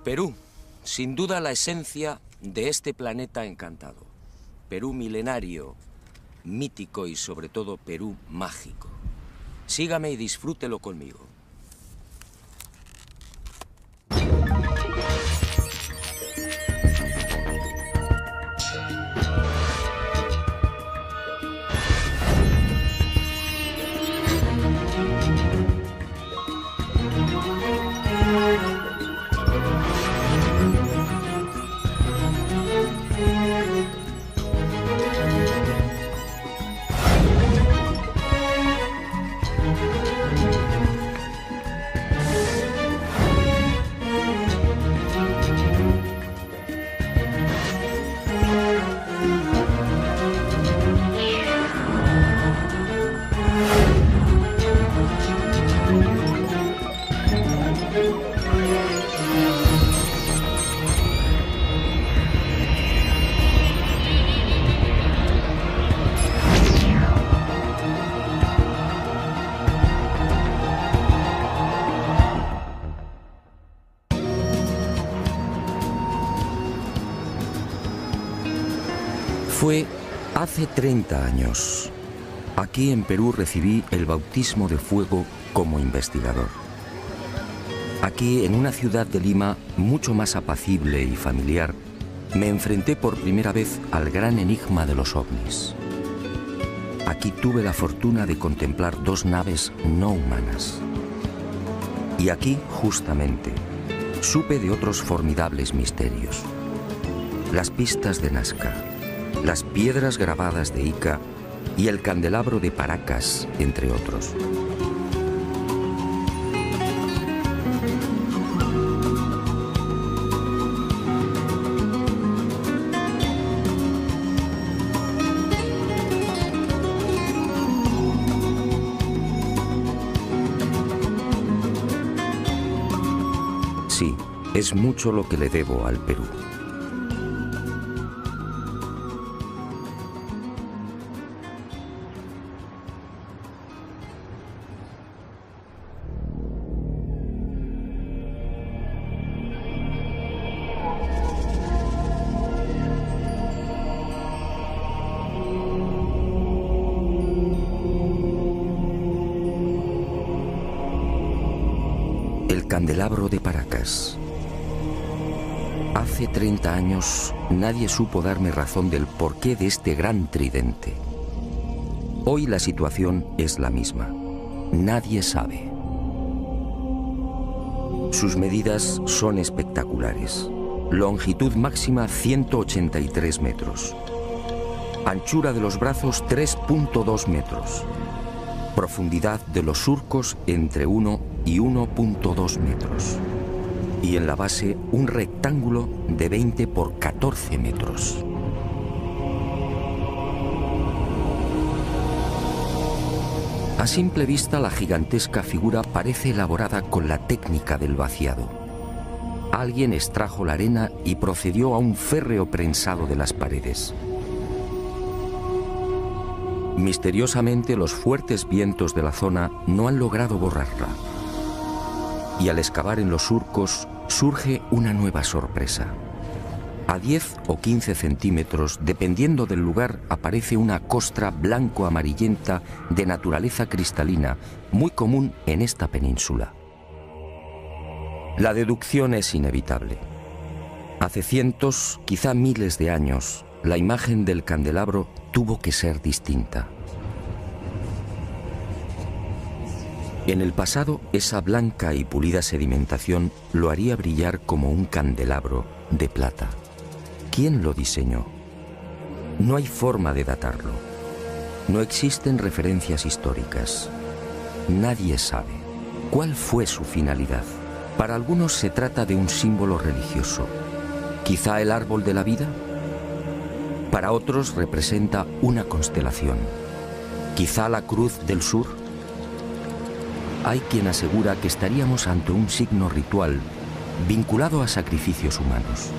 Perú, sin duda la esencia de este planeta encantado. Perú milenario, mítico y sobre todo Perú mágico. Sígame y disfrútelo conmigo. Fue hace 30 años. Aquí en Perú recibí el bautismo de fuego como investigador. Aquí, en una ciudad de Lima mucho más apacible y familiar, me enfrenté por primera vez al gran enigma de los ovnis. Aquí tuve la fortuna de contemplar dos naves no humanas. Y aquí, justamente, supe de otros formidables misterios. Las pistas de Nazca, las piedras grabadas de Ica y el candelabro de Paracas, entre otros. Sí, es mucho lo que le debo al Perú. El candelabro de Paracas. Hace 30 años nadie supo darme razón del porqué de este gran tridente. Hoy la situación es la misma. Nadie sabe. Sus medidas son espectaculares. Longitud máxima 183 metros. Anchura de los brazos 3.2 metros. Profundidad de los surcos entre 1 y 1.2 metros. Y en la base un rectángulo de 20 por 14 metros. A simple vista la gigantesca figura parece elaborada con la técnica del vaciado. Alguien extrajo la arena y procedió a un férreo prensado de las paredes. Misteriosamente los fuertes vientos de la zona no han logrado borrarla. Y al excavar en los surcos surge una nueva sorpresa. A 10 o 15 centímetros, dependiendo del lugar, aparece una costra blanco-amarillenta de naturaleza cristalina, muy común en esta península. La deducción es inevitable. Hace cientos, quizá miles de años, la imagen del candelabro tuvo que ser distinta. En el pasado, esa blanca y pulida sedimentación lo haría brillar como un candelabro de plata. ¿Quién lo diseñó? No hay forma de datarlo. No existen referencias históricas. Nadie sabe cuál fue su finalidad. Para algunos se trata de un símbolo religioso. ¿Quizá el árbol de la vida? Para otros representa una constelación. ¿Quizá la cruz del sur? Hay quien asegura que estaríamos ante un signo ritual vinculado a sacrificios humanos.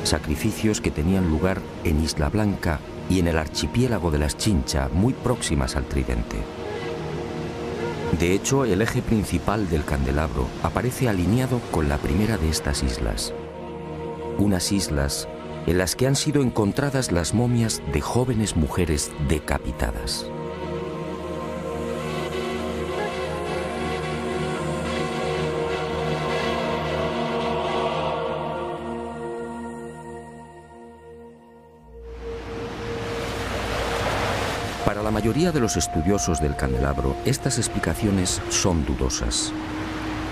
Sacrificios que tenían lugar en Isla Blanca y en el archipiélago de las Chincha, muy próximas al tridente. De hecho, el eje principal del candelabro aparece alineado con la primera de estas islas. Unas islas en las que han sido encontradas las momias de jóvenes mujeres decapitadas. Para la mayoría de los estudiosos del candelabro, estas explicaciones son dudosas.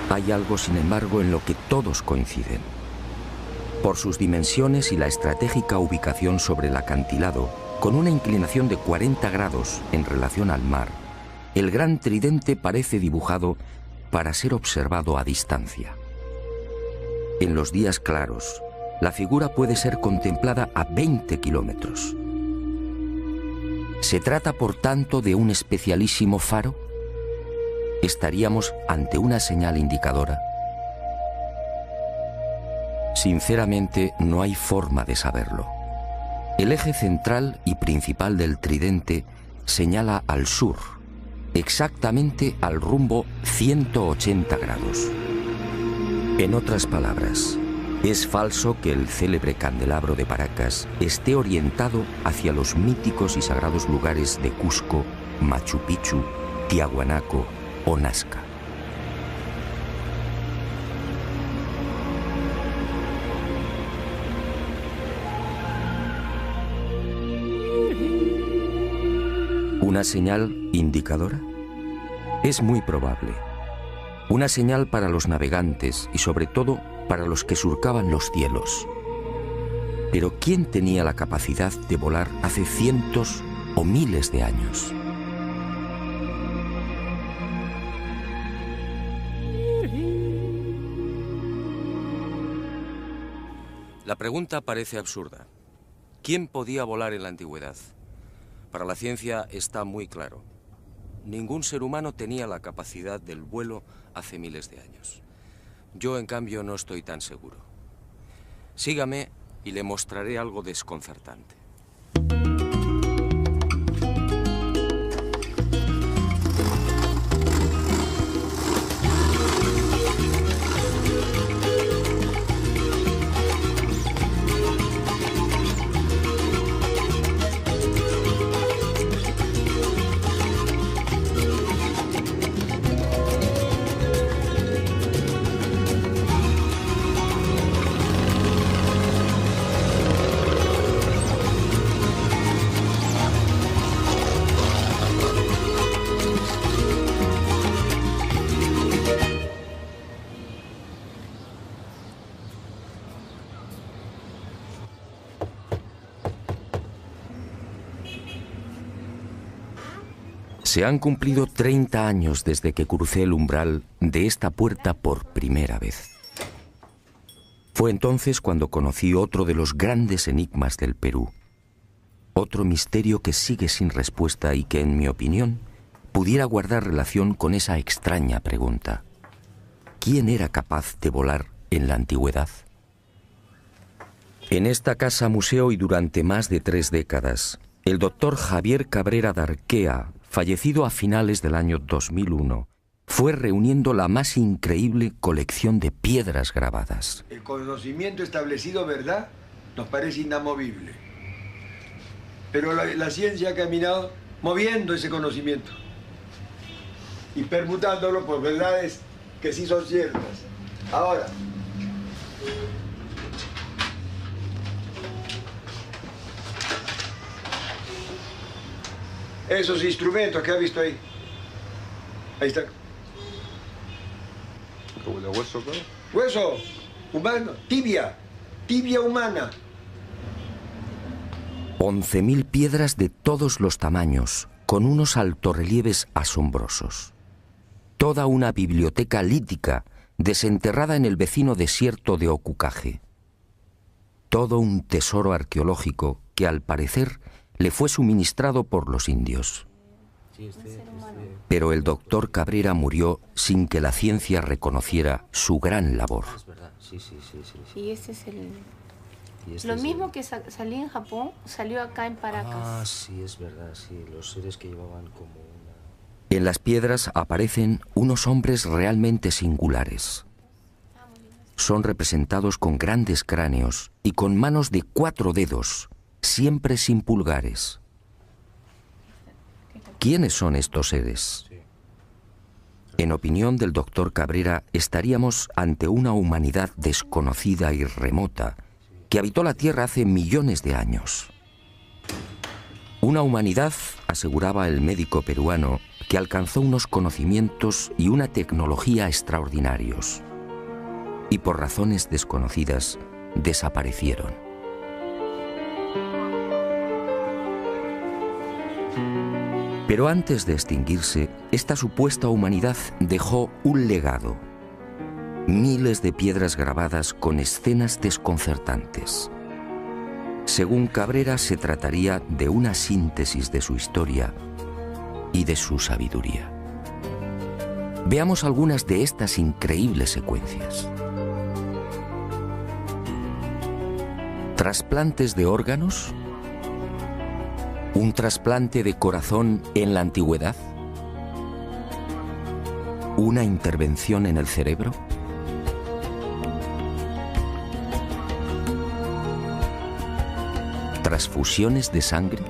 Hay algo, sin embargo, en lo que todos coinciden. Por sus dimensiones y la estratégica ubicación sobre el acantilado, con una inclinación de 40 grados en relación al mar, el gran tridente parece dibujado para ser observado a distancia. En los días claros, la figura puede ser contemplada a 20 kilómetros. ¿Se trata, por tanto, de un especialísimo faro? ¿Estaríamos ante una señal indicadora? Sinceramente, no hay forma de saberlo. El eje central y principal del tridente señala al sur, exactamente al rumbo 180 grados. En otras palabras, es falso que el célebre candelabro de Paracas esté orientado hacia los míticos y sagrados lugares de Cusco, Machu Picchu, Tiahuanaco o Nazca. ¿Una señal indicadora? Es muy probable. Una señal para los navegantes y sobre todo para los que surcaban los cielos. Pero ¿quién tenía la capacidad de volar hace cientos o miles de años? La pregunta parece absurda. ¿Quién podía volar en la antigüedad? Para la ciencia está muy claro. Ningún ser humano tenía la capacidad del vuelo hace miles de años. Yo, en cambio, no estoy tan seguro. Sígame y le mostraré algo desconcertante. Se han cumplido 30 años desde que crucé el umbral de esta puerta por primera vez. Fue entonces cuando conocí otro de los grandes enigmas del Perú. Otro misterio que sigue sin respuesta y que, en mi opinión, pudiera guardar relación con esa extraña pregunta. ¿Quién era capaz de volar en la antigüedad? En esta casa museo y durante más de 3 décadas, el doctor Javier Cabrera Darquea, fallecido a finales del año 2001, fue reuniendo la más increíble colección de piedras grabadas. El conocimiento establecido, ¿verdad?, nos parece inamovible. Pero la ciencia ha caminado moviendo ese conocimiento y permutándolo por verdades que sí son ciertas. Ahora, esos instrumentos que ha visto ahí. Ahí está. ¿Como de hueso, claro? Hueso humano, tibia humana. 11.000 piedras de todos los tamaños, con unos altorrelieves asombrosos. Toda una biblioteca lítica desenterrada en el vecino desierto de Ocucaje. Todo un tesoro arqueológico que, al parecer, le fue suministrado por los indios. Pero el doctor Cabrera murió sin que la ciencia reconociera su gran labor. Es verdad, sí. Y este es el... Y Lo mismo que salió en Japón, salió acá en Paracas. Ah, sí, es verdad, sí. Los seres que llevaban como una... En las piedras aparecen unos hombres realmente singulares. Son representados con grandes cráneos y con manos de 4 dedos, siempre sin pulgares. ¿Quiénes son estos seres? En opinión del doctor Cabrera, estaríamos ante una humanidad desconocida y remota que habitó la Tierra hace millones de años. Una humanidad, aseguraba el médico peruano, que alcanzó unos conocimientos y una tecnología extraordinarios. Y por razones desconocidas, desaparecieron. Pero antes de extinguirse, esta supuesta humanidad dejó un legado. Miles de piedras grabadas con escenas desconcertantes. Según Cabrera, se trataría de una síntesis de su historia y de su sabiduría. Veamos algunas de estas increíbles secuencias. ¿Trasplantes de órganos? ¿Un trasplante de corazón en la antigüedad? ¿Una intervención en el cerebro? ¿Transfusiones de sangre?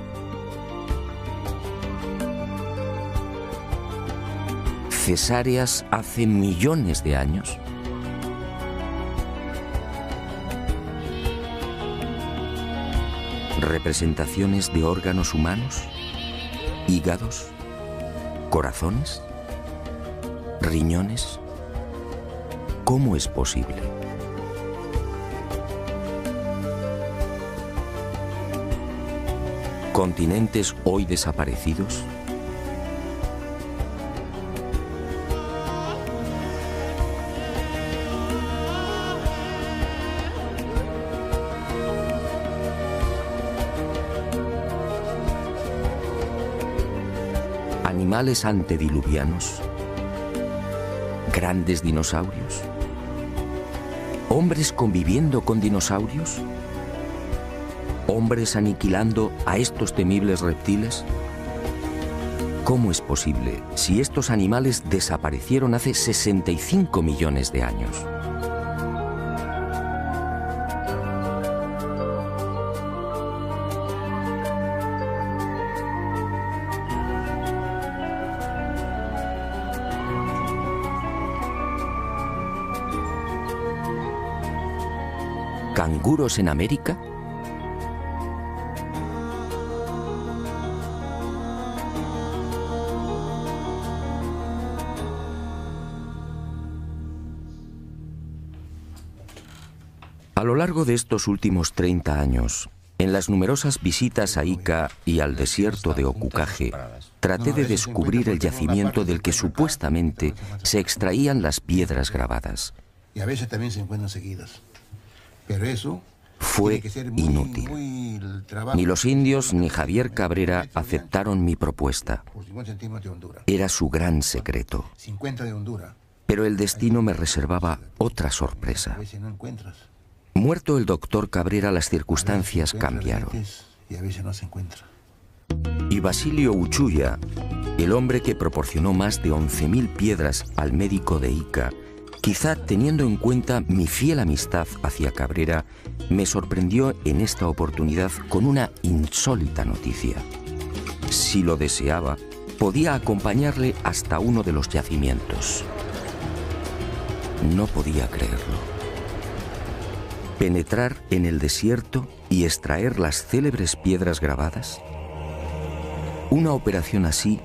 ¿Cesáreas hace millones de años? ¿Representaciones de órganos humanos? ¿Hígados? ¿Corazones? ¿Riñones? ¿Cómo es posible? ¿Continentes hoy desaparecidos? ¿Animales antediluvianos? ¿Grandes dinosaurios? ¿Hombres conviviendo con dinosaurios? ¿Hombres aniquilando a estos temibles reptiles? ¿Cómo es posible si estos animales desaparecieron hace 65 millones de años? ¿Canguros en América? A lo largo de estos últimos 30 años, en las numerosas visitas a Ica y al desierto de Ocucaje, traté de descubrir el yacimiento del que supuestamente se extraían las piedras grabadas. Y a veces también se encuentran seguidas. Pero eso fue inútil. Ni los indios ni Javier Cabrera aceptaron mi propuesta. Era su gran secreto. Pero el destino me reservaba otra sorpresa. Muerto el doctor Cabrera, las circunstancias cambiaron. Y Basilio Uchuya, el hombre que proporcionó más de 11.000 piedras al médico de Ica, quizá teniendo en cuenta mi fiel amistad hacia Cabrera, me sorprendió en esta oportunidad con una insólita noticia. Si lo deseaba, podía acompañarle hasta uno de los yacimientos. No podía creerlo. ¿Penetrar en el desierto y extraer las célebres piedras grabadas? Una operación así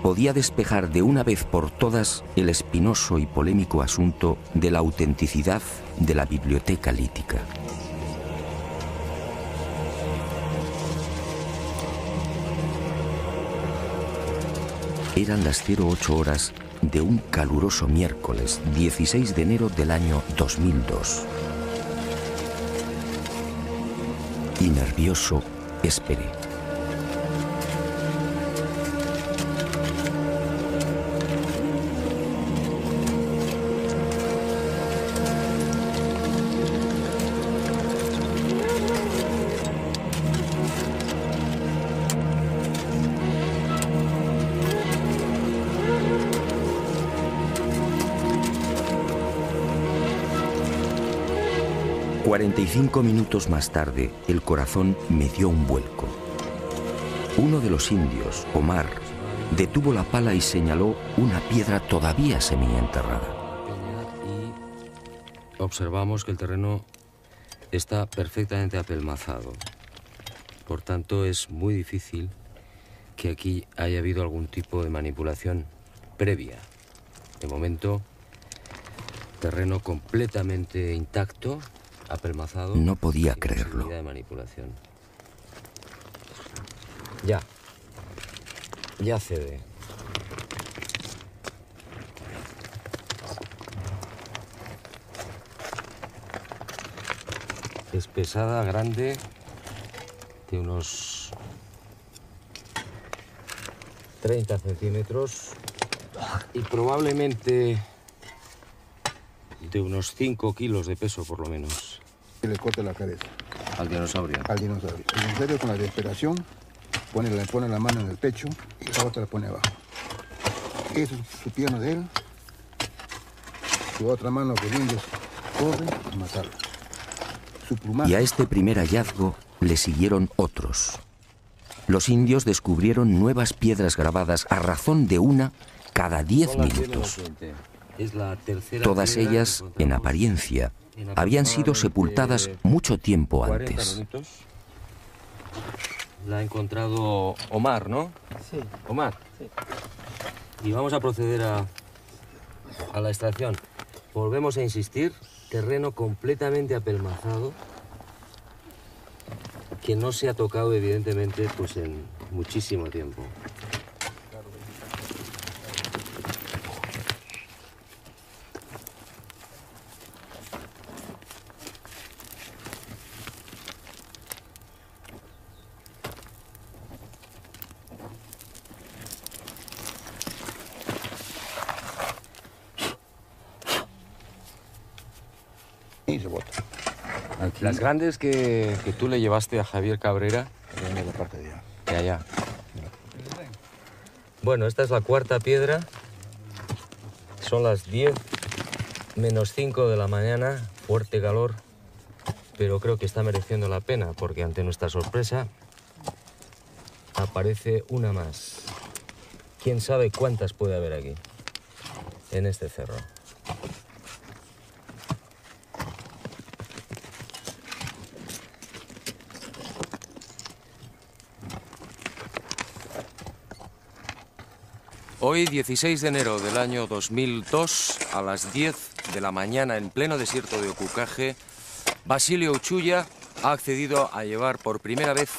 podía despejar de una vez por todas el espinoso y polémico asunto de la autenticidad de la biblioteca lítica. Eran las 08 horas de un caluroso miércoles 16 de enero del año 2002. Y nervioso, esperé. 45 minutos más tarde, el corazón me dio un vuelco. Uno de los indios, Omar, detuvo la pala y señaló una piedra todavía semienterrada. Y observamos que el terreno está perfectamente apelmazado. Por tanto, es muy difícil que aquí haya habido algún tipo de manipulación previa. De momento, terreno completamente intacto, apelmazado. No podía sin creerlo. posibilidad de manipulación. Ya cede. Es pesada, grande, de unos 30 centímetros y probablemente de unos 5 kilos de peso por lo menos. Y le corta la cabeza Al dinosaurio. al dinosaurio. El dinosaurio con la desesperación pone la mano en el pecho y la otra la pone abajo. Eso es su pierna de él. Su otra mano que viene corre a matarlo. Su plumaje. Y a este primer hallazgo le siguieron otros. Los indios descubrieron nuevas piedras grabadas a razón de una cada 10 minutos. Es la tercera Todas piedra ellas, que en encontramos apariencia, en habían sido sepultadas mucho tiempo 40 antes. minutos. La ha encontrado Omar, ¿no? Sí. Omar. Sí. Y vamos a proceder a la extracción. Volvemos a insistir, terreno completamente apelmazado, que no se ha tocado evidentemente pues en muchísimo tiempo. Y se bota. Las grandes que tú le llevaste a Javier Cabrera, En la parte de allá. de allá. Bueno, esta es la cuarta piedra. Son las 10 menos 5 de la mañana, fuerte calor, pero creo que está mereciendo la pena porque ante nuestra sorpresa aparece una más. ¿Quién sabe cuántas puede haber aquí, en este cerro? Hoy, 16 de enero del año 2002, a las 10 de la mañana, en pleno desierto de Ocucaje, Basilio Uchuya ha accedido a llevar por primera vez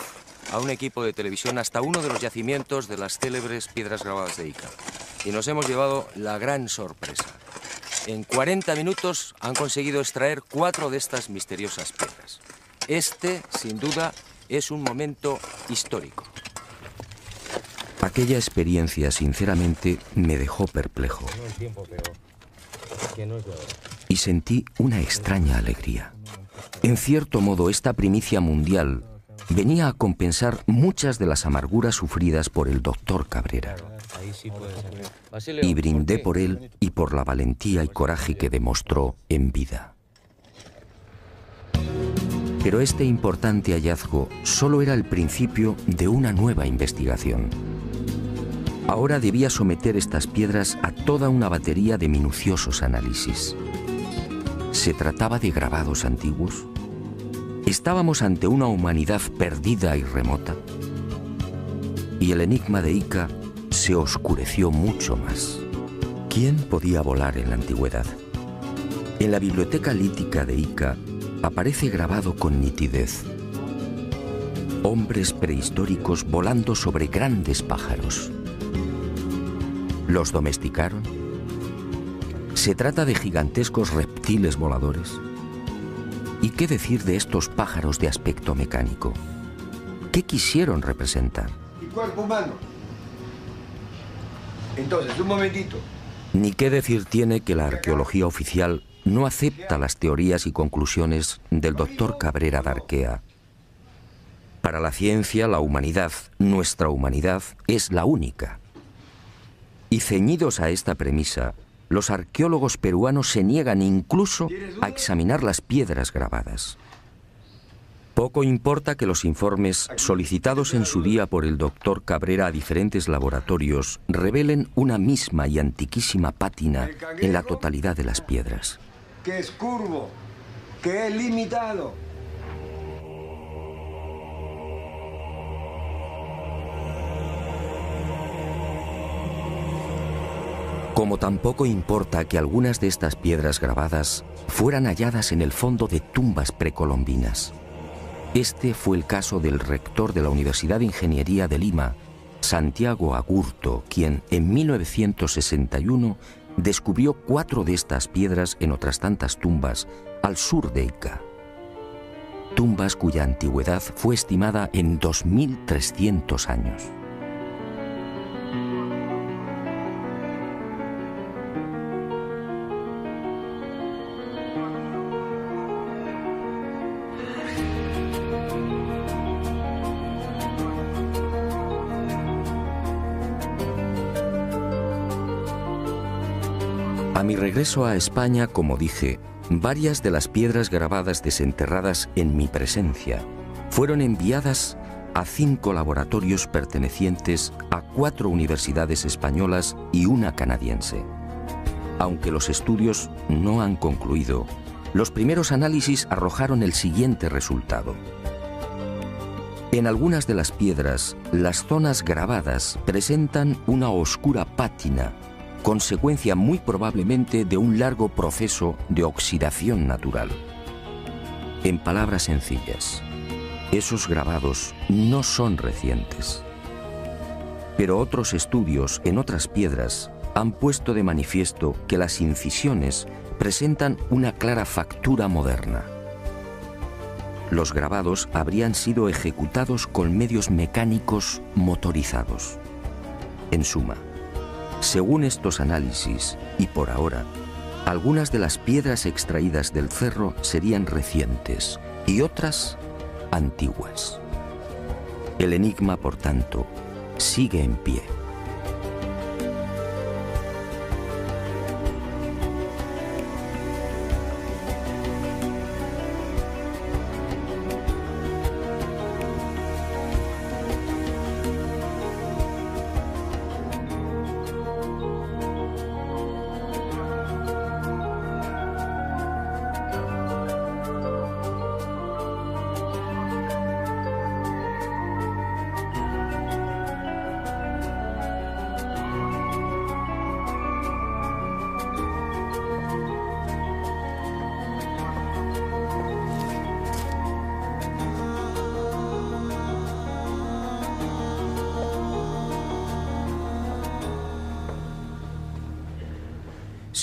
a un equipo de televisión hasta uno de los yacimientos de las célebres piedras grabadas de Ica. Y nos hemos llevado la gran sorpresa. En 40 minutos han conseguido extraer 4 de estas misteriosas piedras. Este, sin duda, es un momento histórico. Aquella experiencia, sinceramente, me dejó perplejo No el tiempo, pero que no es de ahora. y sentí una extraña alegría. En cierto modo, esta primicia mundial venía a compensar muchas de las amarguras sufridas por el doctor Cabrera. Ahí sí puede ser. Basilio, Y brindé qué? por él y por la valentía y coraje que demostró en vida. Pero este importante hallazgo solo era el principio de una nueva investigación. Ahora debía someter estas piedras a toda una batería de minuciosos análisis. ¿Se trataba de grabados antiguos? ¿Estábamos ante una humanidad perdida y remota? Y el enigma de Ica se oscureció mucho más. ¿Quién podía volar en la antigüedad? En la biblioteca lítica de Ica aparece grabado con nitidez: hombres prehistóricos volando sobre grandes pájaros. ¿Los domesticaron? ¿Se trata de gigantescos reptiles voladores? ¿Y qué decir de estos pájaros de aspecto mecánico? ¿Qué quisieron representar? Y cuerpo humano. Entonces, un momentito. Ni qué decir tiene que la arqueología oficial no acepta las teorías y conclusiones del doctor Cabrera d'Arquea. Para la ciencia, la humanidad, nuestra humanidad, es la única. Y ceñidos a esta premisa, los arqueólogos peruanos se niegan incluso a examinar las piedras grabadas. Poco importa que los informes solicitados en su día por el doctor Cabrera a diferentes laboratorios revelen una misma y antiquísima pátina en la totalidad de las piedras. Que es curvo, que es limitado. Como tampoco importa que algunas de estas piedras grabadas fueran halladas en el fondo de tumbas precolombinas. Este fue el caso del rector de la Universidad de Ingeniería de Lima, Santiago Agurto, quien en 1961 descubrió 4 de estas piedras en otras tantas tumbas al sur de Ica. Tumbas cuya antigüedad fue estimada en 2.300 años. A mi regreso a España, como dije, varias de las piedras grabadas desenterradas en mi presencia fueron enviadas a 5 laboratorios pertenecientes a 4 universidades españolas y una canadiense. Aunque los estudios no han concluido, los primeros análisis arrojaron el siguiente resultado. En algunas de las piedras, las zonas grabadas presentan una oscura pátina, consecuencia muy probablemente de un largo proceso de oxidación natural. En palabras sencillas, esos grabados no son recientes. Pero otros estudios en otras piedras han puesto de manifiesto que las incisiones presentan una clara factura moderna. Los grabados habrían sido ejecutados con medios mecánicos motorizados. En suma, según estos análisis, y por ahora, algunas de las piedras extraídas del cerro serían recientes y otras antiguas. El enigma, por tanto, sigue en pie.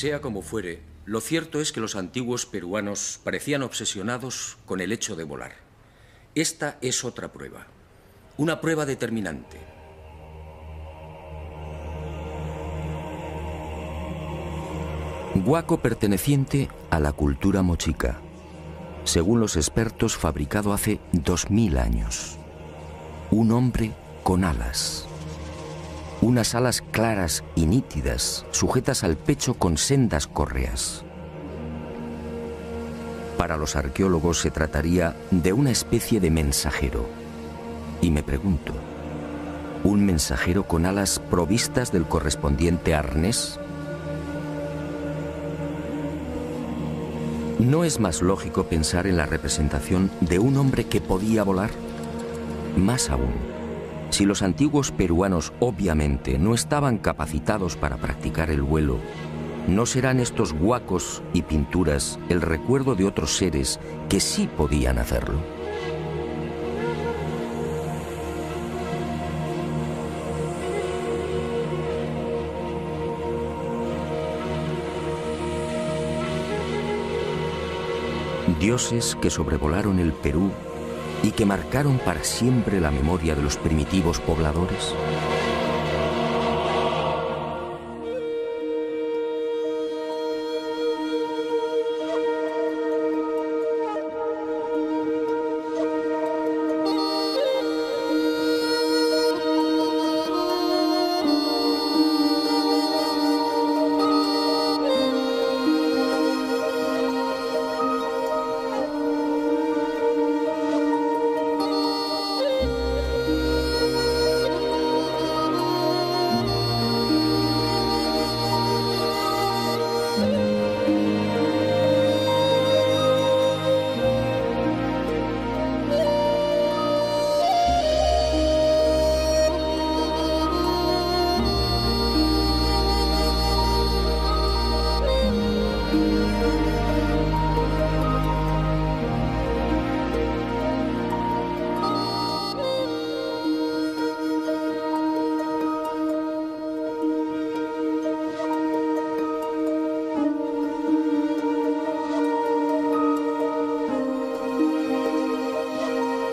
Sea como fuere, lo cierto es que los antiguos peruanos parecían obsesionados con el hecho de volar. Esta es otra prueba, una prueba determinante. Guaco perteneciente a la cultura mochica, según los expertos fabricado hace 2000 años. Un hombre con alas. Unas alas claras y nítidas, sujetas al pecho con sendas correas. Para los arqueólogos se trataría de una especie de mensajero. Y me pregunto, ¿un mensajero con alas provistas del correspondiente arnés? ¿No es más lógico pensar en la representación de un hombre que podía volar? Más aún, si los antiguos peruanos obviamente no estaban capacitados para practicar el vuelo, ¿no serán estos guacos y pinturas el recuerdo de otros seres que sí podían hacerlo? Dioses que sobrevolaron el Perú y que marcaron para siempre la memoria de los primitivos pobladores.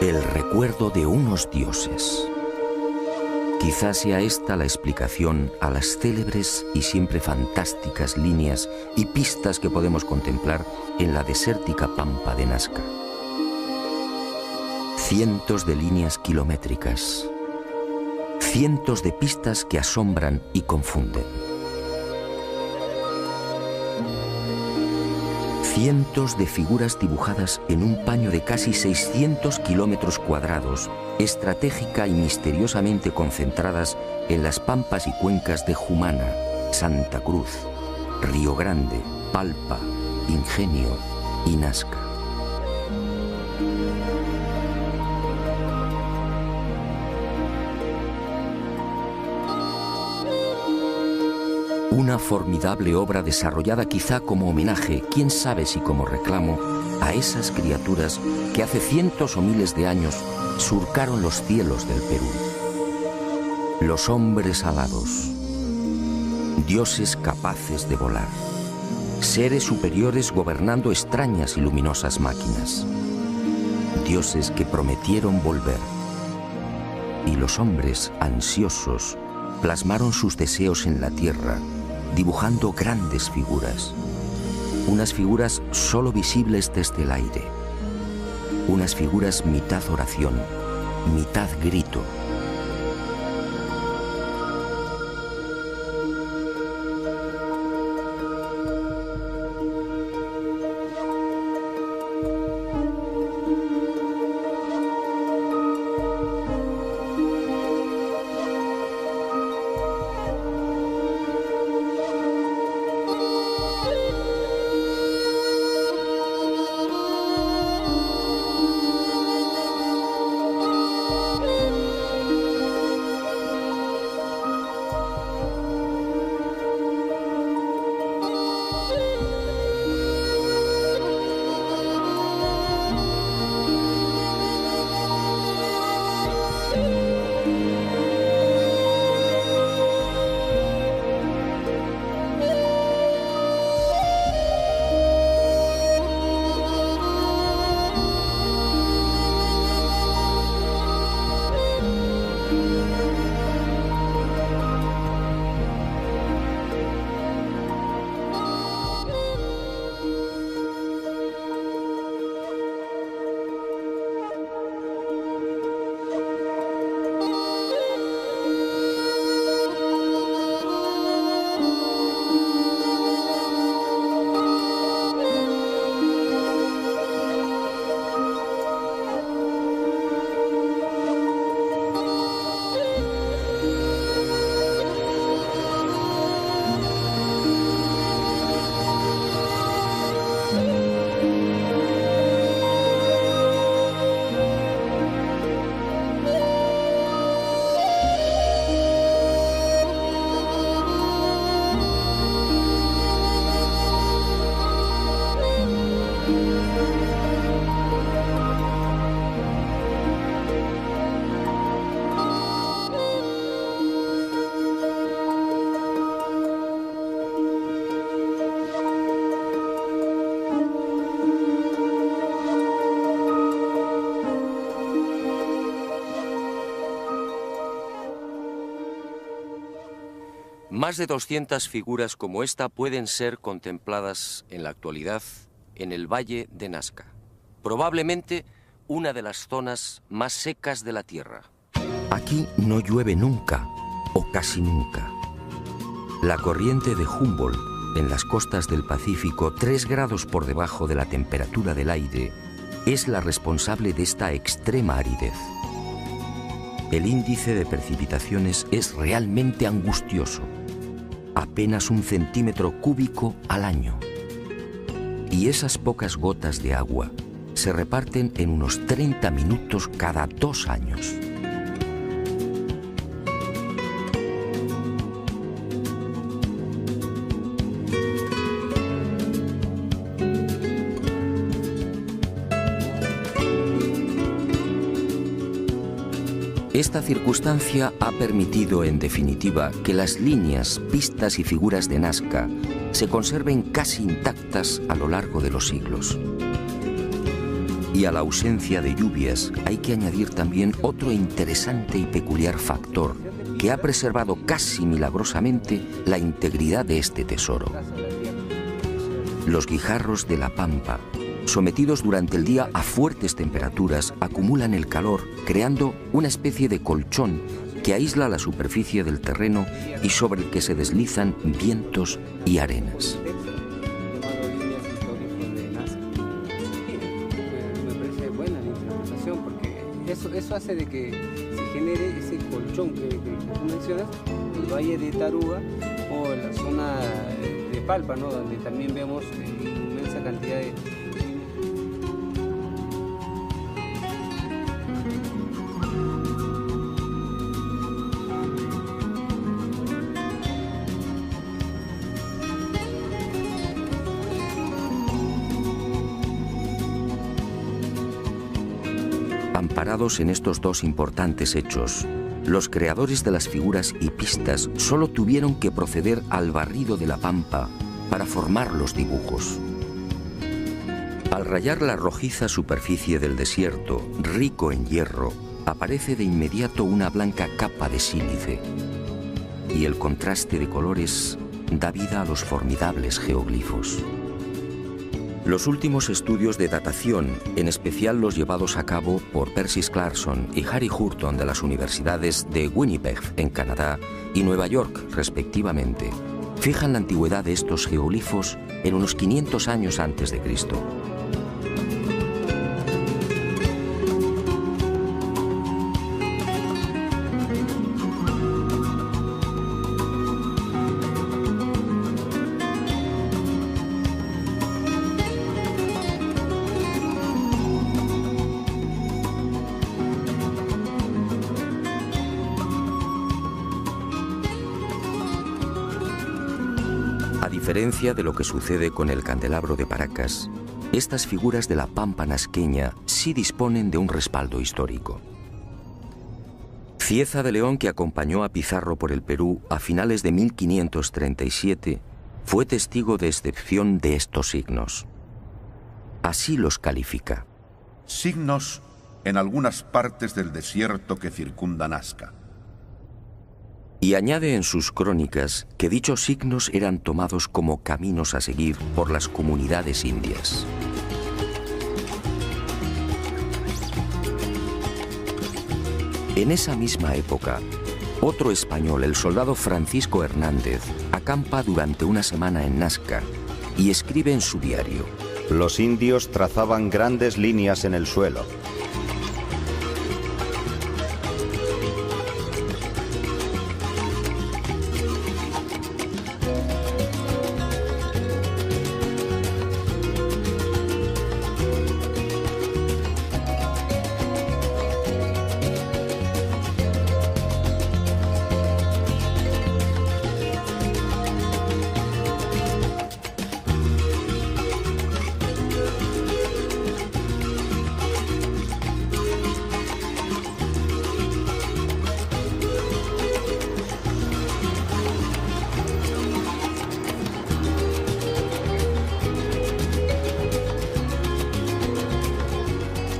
el recuerdo de unos dioses. Quizás sea esta la explicación a las célebres y siempre fantásticas líneas y pistas que podemos contemplar en la desértica pampa de Nazca. Cientos de líneas kilométricas, cientos de pistas que asombran y confunden. Cientos de figuras dibujadas en un paño de casi 600 kilómetros cuadrados, estratégica y misteriosamente concentradas en las pampas y cuencas de Jumana, Santa Cruz, Río Grande, Palpa, Ingenio y Nazca. Una formidable obra desarrollada quizá como homenaje, quién sabe si como reclamo, a esas criaturas que hace cientos o miles de años surcaron los cielos del Perú. Los hombres alados, dioses capaces de volar, seres superiores gobernando extrañas y luminosas máquinas, dioses que prometieron volver. Y los hombres ansiosos plasmaron sus deseos en la tierra, dibujando grandes figuras, unas figuras solo visibles desde el aire, unas figuras mitad oración, mitad grito. Más de 200 figuras como esta pueden ser contempladas en la actualidad en el Valle de Nazca, probablemente una de las zonas más secas de la Tierra. Aquí no llueve nunca, o casi nunca. La corriente de Humboldt en las costas del Pacífico, 3 grados por debajo de la temperatura del aire, es la responsable de esta extrema aridez. El índice de precipitaciones es realmente angustioso, apenas 1 centímetro cúbico al año. Y esas pocas gotas de agua se reparten en unos 30 minutos cada 2 años. Esta circunstancia ha permitido, en definitiva, que las líneas, pistas y figuras de Nazca se conserven casi intactas a lo largo de los siglos. Y a la ausencia de lluvias hay que añadir también otro interesante y peculiar factor que ha preservado casi milagrosamente la integridad de este tesoro. Los guijarros de la pampa, sometidos durante el día a fuertes temperaturas, acumulan el calor, creando una especie de colchón que aísla la superficie del terreno y sobre el que se deslizan vientos y arenas. Me parece buena la interpretación porque eso hace de que se genere ese colchón que tú mencionas en el Valle de Taruga o en la zona de Palpa, ¿no? Donde también vemos inmensa cantidad de... Amparados en estos dos importantes hechos, los creadores de las figuras hipistas solo tuvieron que proceder al barrido de la pampa para formar los dibujos. Al rayar la rojiza superficie del desierto, rico en hierro, aparece de inmediato una blanca capa de sílice, y el contraste de colores da vida a los formidables geoglifos. Los últimos estudios de datación, en especial los llevados a cabo por Percy Clarkson y Harry Hurton de las universidades de Winnipeg, en Canadá, y Nueva York, respectivamente, fijan la antigüedad de estos geoglifos en unos 500 años antes de Cristo. A diferencia de lo que sucede con el candelabro de Paracas, estas figuras de la pampa nasqueña sí disponen de un respaldo histórico. Cieza de León, que acompañó a Pizarro por el Perú a finales de 1537, fue testigo de excepción de estos signos. Así los califica. Signos en algunas partes del desierto que circunda Nazca. Y añade en sus crónicas que dichos signos eran tomados como caminos a seguir por las comunidades indias. En esa misma época, otro español, el soldado Francisco Hernández, acampa durante una semana en Nazca y escribe en su diario: Los indios trazaban grandes líneas en el suelo.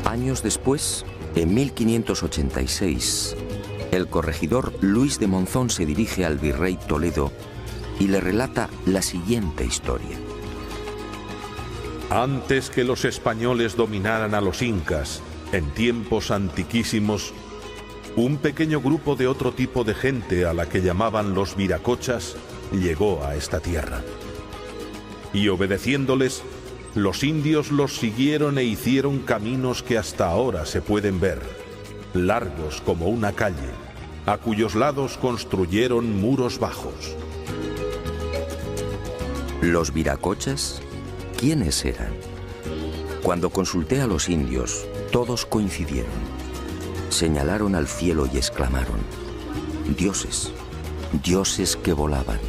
Años después, en 1586, el corregidor Luis de Monzón se dirige al virrey Toledo y le relata la siguiente historia. Antes que los españoles dominaran a los incas, en tiempos antiquísimos, un pequeño grupo de otro tipo de gente a la que llamaban los viracochas llegó a esta tierra. Y obedeciéndoles, los indios los siguieron e hicieron caminos que hasta ahora se pueden ver, largos como una calle, a cuyos lados construyeron muros bajos. ¿Los viracochas? ¿Quiénes eran? Cuando consulté a los indios, todos coincidieron. Señalaron al cielo y exclamaron: dioses, dioses que volaban,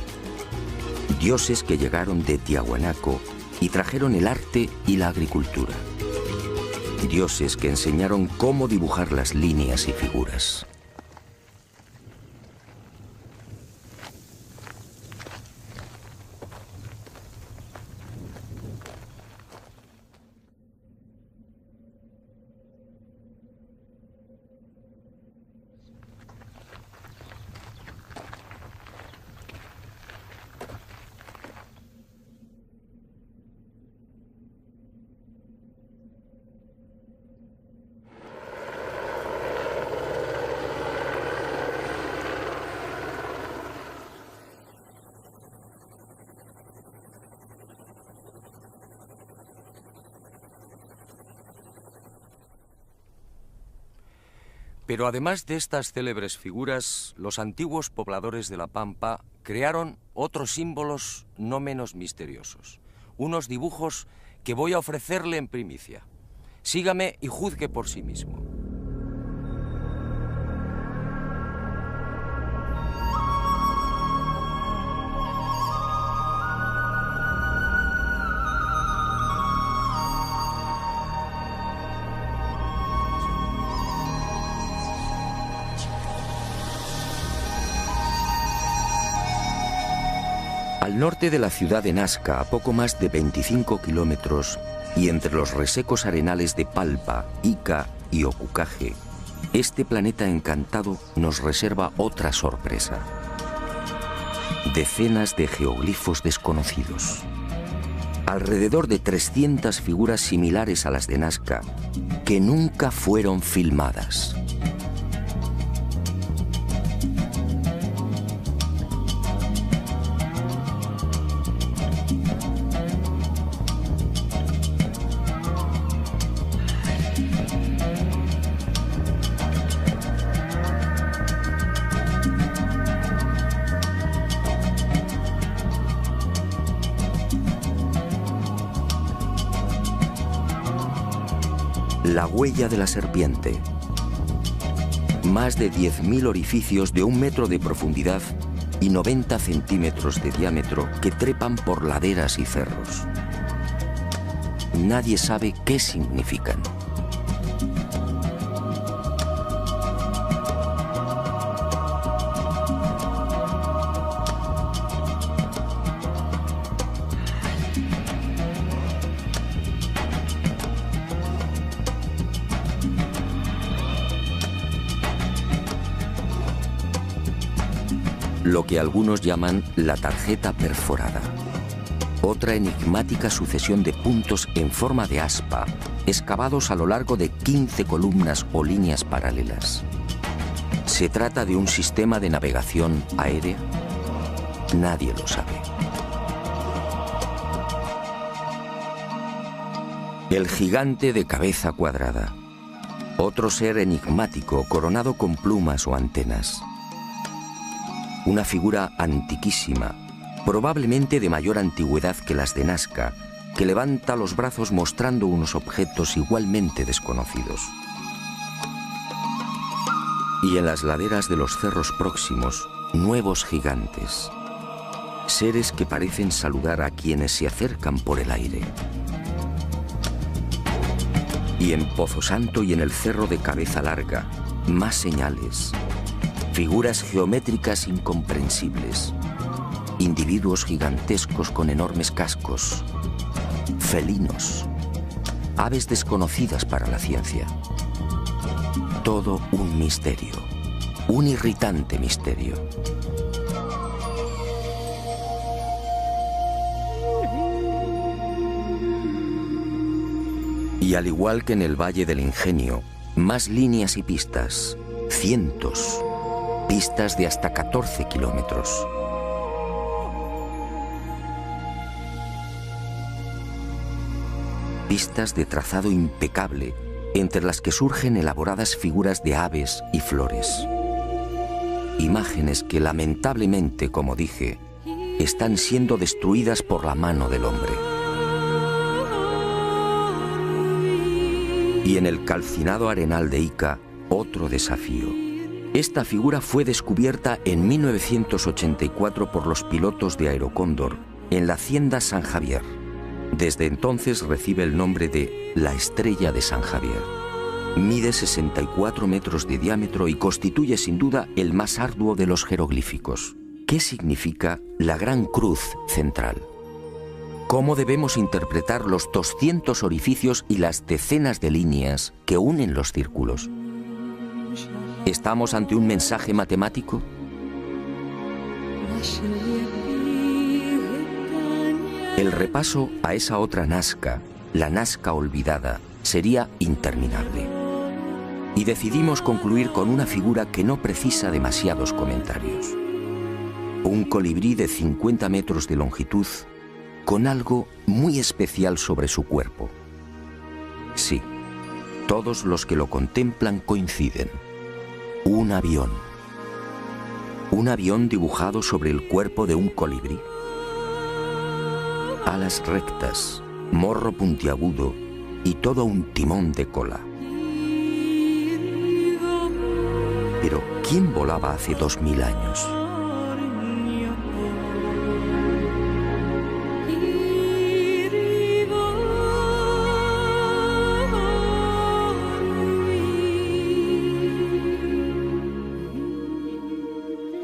dioses que llegaron de Tiahuanaco y trajeron el arte y la agricultura, dioses que enseñaron cómo dibujar las líneas y figuras. Pero además de estas célebres figuras, los antiguos pobladores de La Pampa crearon otros símbolos no menos misteriosos. Unos dibujos que voy a ofrecerle en primicia. Sígame y juzgue por sí mismo. Al norte de la ciudad de Nazca, a poco más de 25 kilómetros, y entre los resecos arenales de Palpa, Ica y Ocucaje, este planeta encantado nos reserva otra sorpresa. Decenas de geoglifos desconocidos. Alrededor de 300 figuras similares a las de Nazca, que nunca fueron filmadas. La huella de la serpiente. Más de 10.000 orificios de 1 metro de profundidad y 90 centímetros de diámetro que trepan por laderas y cerros. Nadie sabe qué significan. Lo que algunos llaman la tarjeta perforada. Otra enigmática sucesión de puntos en forma de aspa, excavados a lo largo de 15 columnas o líneas paralelas. ¿Se trata de un sistema de navegación aérea? Nadie lo sabe. El gigante de cabeza cuadrada. Otro ser enigmático coronado con plumas o antenas. Una figura antiquísima, probablemente de mayor antigüedad que las de Nazca, que levanta los brazos mostrando unos objetos igualmente desconocidos. Y en las laderas de los cerros próximos, nuevos gigantes, seres que parecen saludar a quienes se acercan por el aire. Y en Pozo Santo y en el cerro de Cabeza Larga, más señales. Figuras geométricas incomprensibles, individuos gigantescos con enormes cascos, felinos, aves desconocidas para la ciencia. Todo un misterio, un irritante misterio. Y al igual que en el Valle del Ingenio, más líneas y pistas, cientos. Pistas de hasta 14 kilómetros. Pistas de trazado impecable, entre las que surgen elaboradas figuras de aves y flores. Imágenes que lamentablemente, como dije, están siendo destruidas por la mano del hombre. Y en el calcinado arenal de Ica, otro desafío. Esta figura fue descubierta en 1984 por los pilotos de Aerocóndor en la hacienda San Javier. Desde entonces recibe el nombre de la Estrella de San Javier. Mide 64 metros de diámetro y constituye sin duda el más arduo de los jeroglíficos. ¿Qué significa la gran cruz central? ¿Cómo debemos interpretar los 200 orificios y las decenas de líneas que unen los círculos? ¿Estamos ante un mensaje matemático? El repaso a esa otra Nazca, la Nazca olvidada, sería interminable. Y decidimos concluir con una figura que no precisa demasiados comentarios. Un colibrí de 50 metros de longitud, con algo muy especial sobre su cuerpo. Sí, todos los que lo contemplan coinciden. Un avión. Un avión dibujado sobre el cuerpo de un colibrí. Alas rectas, morro puntiagudo y todo un timón de cola. Pero, ¿quién volaba hace 2000 años?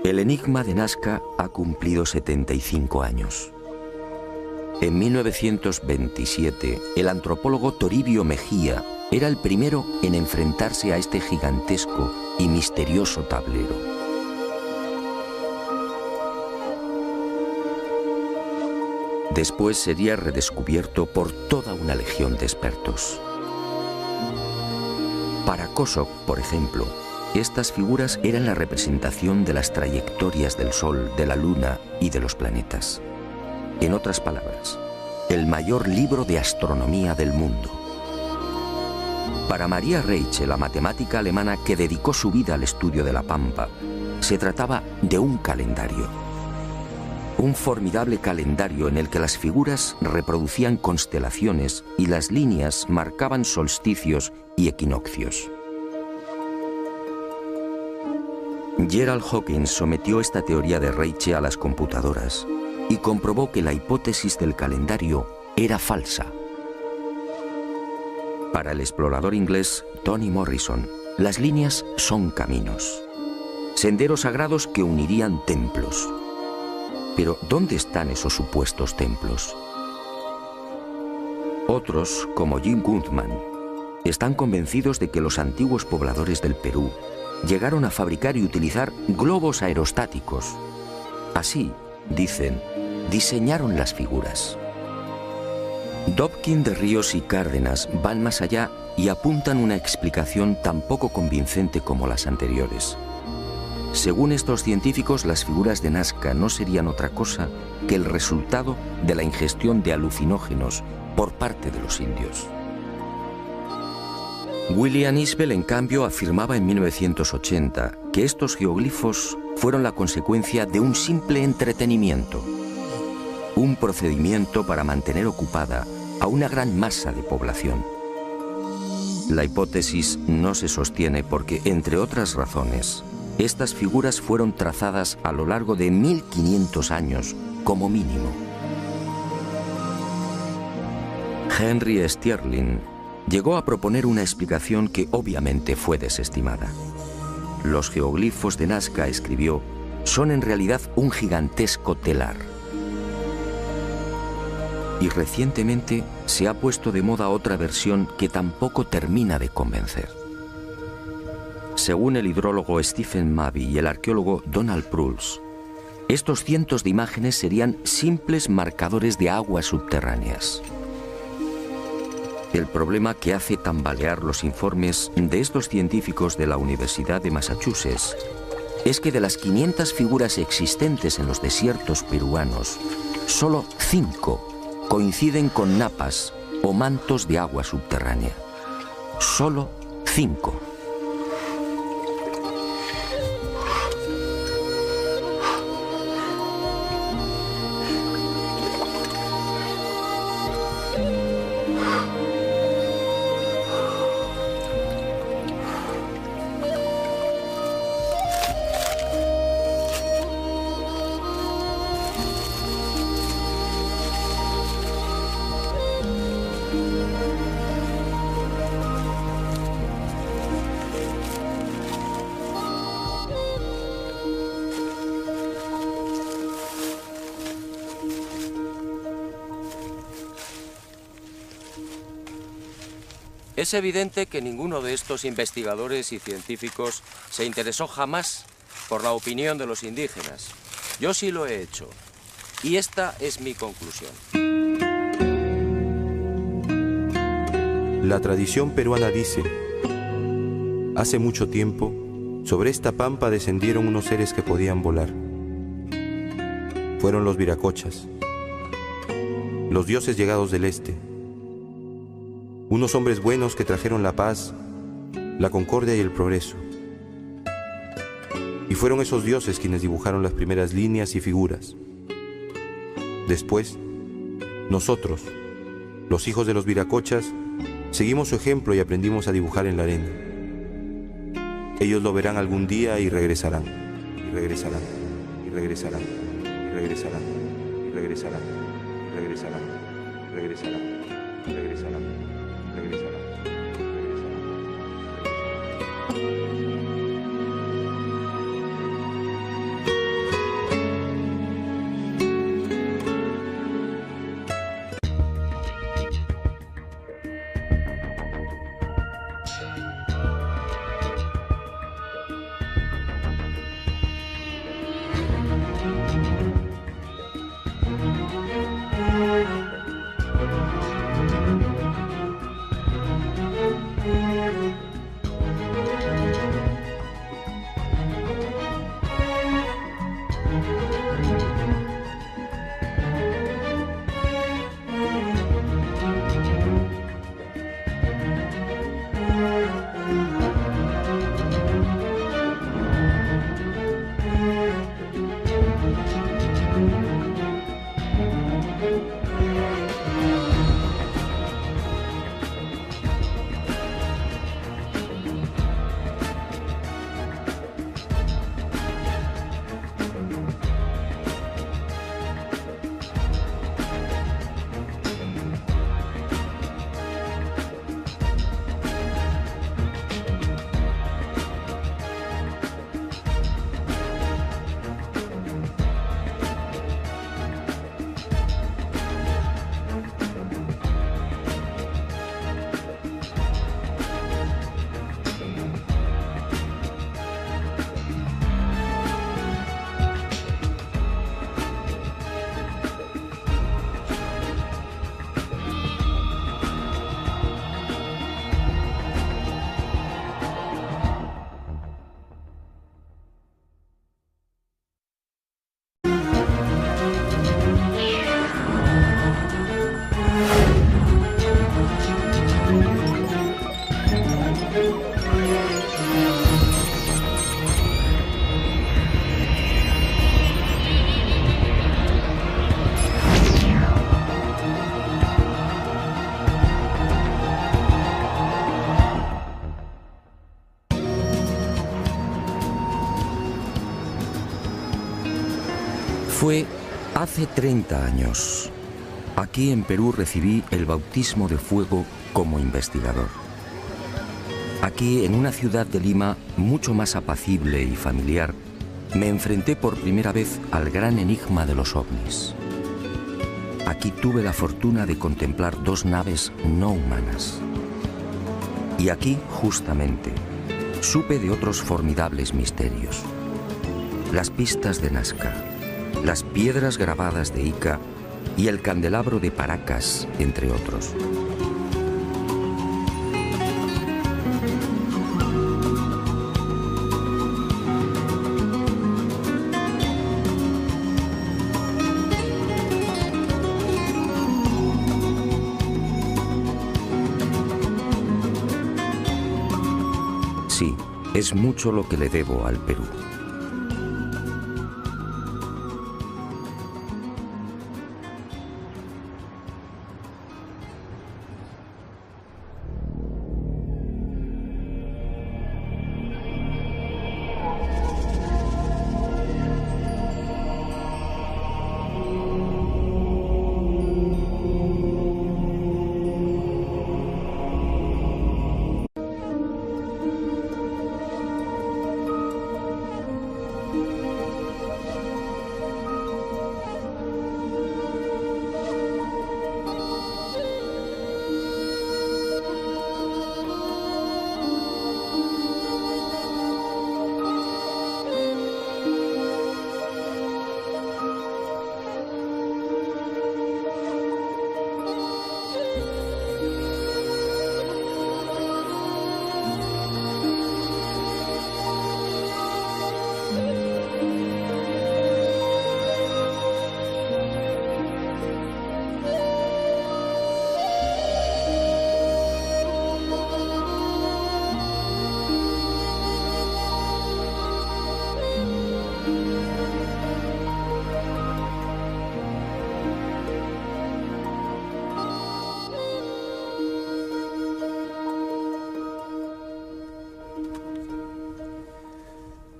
El enigma de Nazca ha cumplido 75 años. En 1927, el antropólogo Toribio Mejía era el primero en enfrentarse a este gigantesco y misterioso tablero. Después sería redescubierto por toda una legión de expertos. Para Kosok, por ejemplo, estas figuras eran la representación de las trayectorias del Sol, de la Luna y de los planetas. En otras palabras, el mayor libro de astronomía del mundo. Para Maria Reiche, la matemática alemana que dedicó su vida al estudio de la Pampa, se trataba de un calendario. Un formidable calendario en el que las figuras reproducían constelaciones y las líneas marcaban solsticios y equinoccios. Gerald Hawkins sometió esta teoría de Reiche a las computadoras y comprobó que la hipótesis del calendario era falsa. Para el explorador inglés Tony Morrison, las líneas son caminos, senderos sagrados que unirían templos. Pero, ¿dónde están esos supuestos templos? Otros, como Jim Gutman, están convencidos de que los antiguos pobladores del Perú llegaron a fabricar y utilizar globos aerostáticos. Así, dicen, diseñaron las figuras. Dobkin, de Ríos y Cárdenas van más allá y apuntan una explicación tan poco convincente como las anteriores. Según estos científicos, las figuras de Nazca no serían otra cosa que el resultado de la ingestión de alucinógenos por parte de los indios. William Isbell, en cambio, afirmaba en 1980 que estos geoglifos fueron la consecuencia de un simple entretenimiento, un procedimiento para mantener ocupada a una gran masa de población. La hipótesis no se sostiene porque, entre otras razones, estas figuras fueron trazadas a lo largo de 1500 años como mínimo. Henry Sterling llegó a proponer una explicación que obviamente fue desestimada. Los geoglifos de Nazca, escribió, son en realidad un gigantesco telar. Y recientemente se ha puesto de moda otra versión que tampoco termina de convencer. Según el hidrólogo Stephen Mabey y el arqueólogo Donald Prulls, estos cientos de imágenes serían simples marcadores de aguas subterráneas. El problema que hace tambalear los informes de estos científicos de la Universidad de Massachusetts es que de las 500 figuras existentes en los desiertos peruanos, solo 5 coinciden con napas o mantos de agua subterránea. Solo 5. Es evidente que ninguno de estos investigadores y científicos se interesó jamás por la opinión de los indígenas. Yo sí lo he hecho. Y esta es mi conclusión. La tradición peruana dice: hace mucho tiempo, sobre esta pampa descendieron unos seres que podían volar. Fueron los viracochas, los dioses llegados del este. Unos hombres buenos que trajeron la paz, la concordia y el progreso. Y fueron esos dioses quienes dibujaron las primeras líneas y figuras. Después, nosotros, los hijos de los viracochas, seguimos su ejemplo y aprendimos a dibujar en la arena. Ellos lo verán algún día y regresarán, y regresarán, y regresarán, y regresarán, y regresarán, y regresarán, y regresarán, y regresarán, y regresarán. Fue hace 30 años. Aquí en Perú recibí el bautismo de fuego como investigador. Aquí, en una ciudad de Lima mucho más apacible y familiar, me enfrenté por primera vez al gran enigma de los ovnis. Aquí tuve la fortuna de contemplar 2 naves no humanas. Y aquí, justamente, supe de otros formidables misterios. Las pistas de Nazca, las piedras grabadas de Ica y el candelabro de Paracas, entre otros. Sí, es mucho lo que le debo al Perú.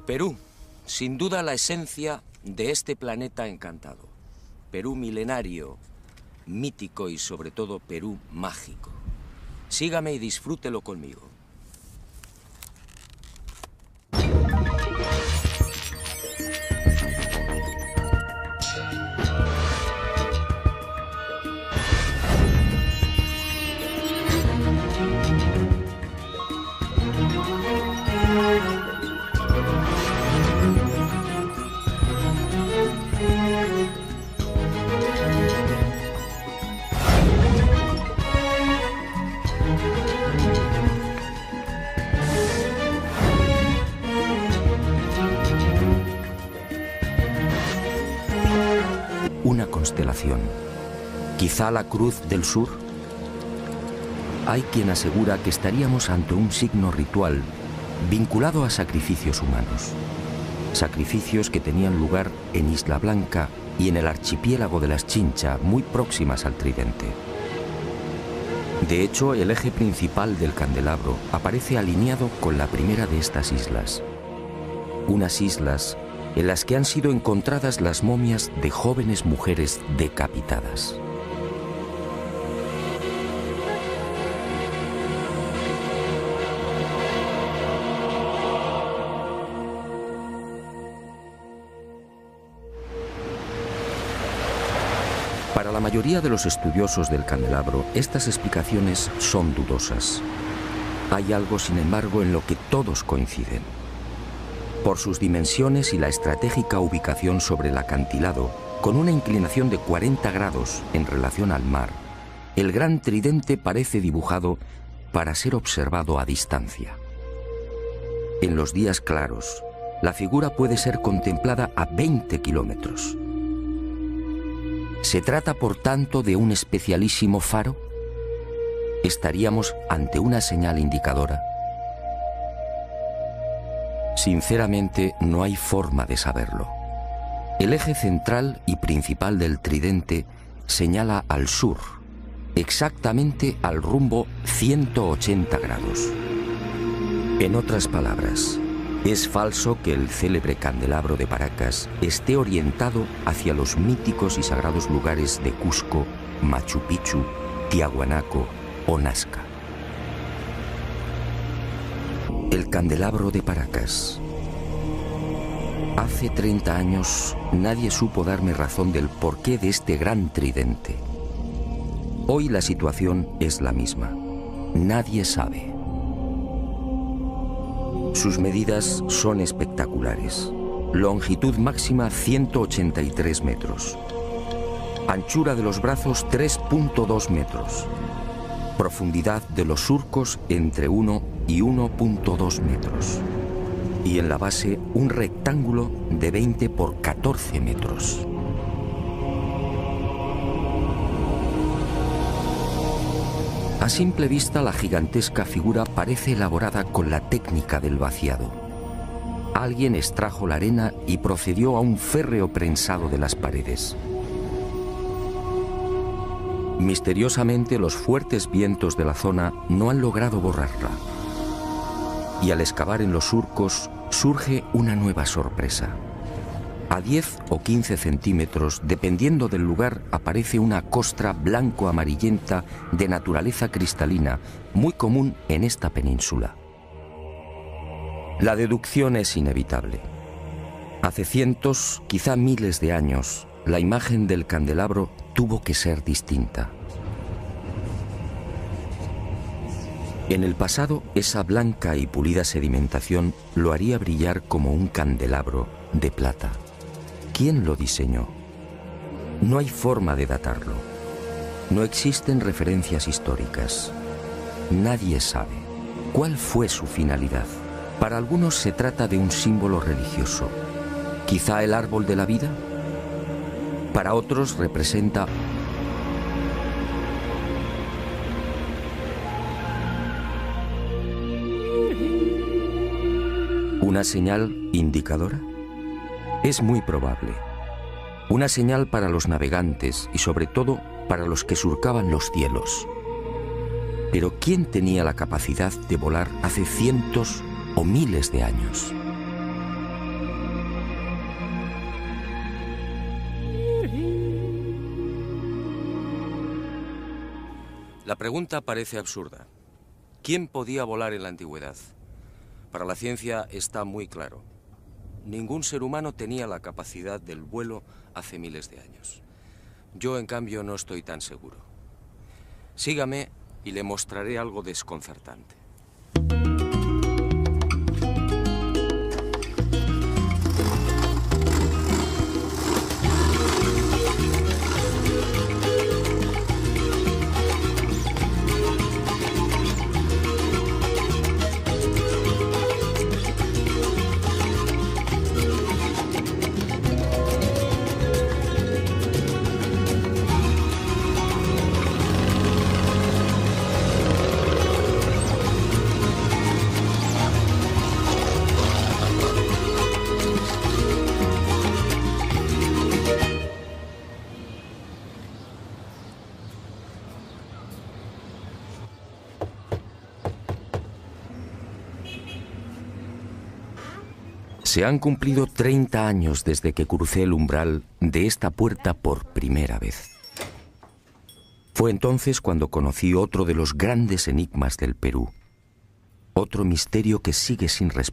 Perú, sin duda la esencia de este planeta encantado. Perú milenario, mítico y sobre todo Perú mágico. Sígame y disfrútelo conmigo. Una constelación. ¿Quizá la Cruz del Sur? Hay quien asegura que estaríamos ante un signo ritual vinculado a sacrificios humanos. Sacrificios que tenían lugar en Isla Blanca y en el archipiélago de las Chincha, muy próximas al tridente. De hecho, el eje principal del candelabro aparece alineado con la primera de estas islas. Unas islas en las que han sido encontradas las momias de jóvenes mujeres decapitadas. Para la mayoría de los estudiosos del candelabro, estas explicaciones son dudosas. Hay algo, sin embargo, en lo que todos coinciden. Por sus dimensiones y la estratégica ubicación sobre el acantilado, con una inclinación de 40 grados en relación al mar, el gran tridente parece dibujado para ser observado a distancia. En los días claros, la figura puede ser contemplada a 20 kilómetros. ¿Se trata, por tanto, de un especialísimo faro? ¿Estaríamos ante una señal indicadora? Sinceramente, no hay forma de saberlo. El eje central y principal del tridente señala al sur, exactamente al rumbo 180 grados. En otras palabras, es falso que el célebre candelabro de Paracas esté orientado hacia los míticos y sagrados lugares de Cusco, Machu Picchu, Tiahuanaco o Nazca. El candelabro de Paracas. Hace 30 años nadie supo darme razón del porqué de este gran tridente. Hoy la situación es la misma. Nadie sabe. Sus medidas son espectaculares. Longitud máxima 183 metros. Anchura de los brazos 3.2 metros. Profundidad de los surcos entre 1 y 1.2 metros. Y en la base un rectángulo de 20 por 14 metros. A simple vista, la gigantesca figura parece elaborada con la técnica del vaciado. Alguien extrajo la arena y procedió a un férreo prensado de las paredes. Misteriosamente, los fuertes vientos de la zona no han logrado borrarla. Y al excavar en los surcos, surge una nueva sorpresa. A 10 o 15 centímetros, dependiendo del lugar, aparece una costra blanco-amarillenta de naturaleza cristalina, muy común en esta península. La deducción es inevitable. Hace cientos, quizá miles de años, la imagen del candelabro tuvo que ser distinta. En el pasado, esa blanca y pulida sedimentación lo haría brillar como un candelabro de plata. ¿Quién lo diseñó? No hay forma de datarlo. No existen referencias históricas. Nadie sabe cuál fue su finalidad. Para algunos se trata de un símbolo religioso. ¿Quizá el árbol de la vida? Para otros representa ¿una señal indicadora? Es muy probable. Una señal para los navegantes y sobre todo para los que surcaban los cielos. Pero ¿quién tenía la capacidad de volar hace cientos o miles de años? La pregunta parece absurda. ¿Quién podía volar en la antigüedad? Para la ciencia está muy claro. Ningún ser humano tenía la capacidad del vuelo hace miles de años. Yo, en cambio, no estoy tan seguro. Sígame y le mostraré algo desconcertante. Se han cumplido 30 años desde que crucé el umbral de esta puerta por primera vez. Fue entonces cuando conocí otro de los grandes enigmas del Perú, otro misterio que sigue sin respuesta.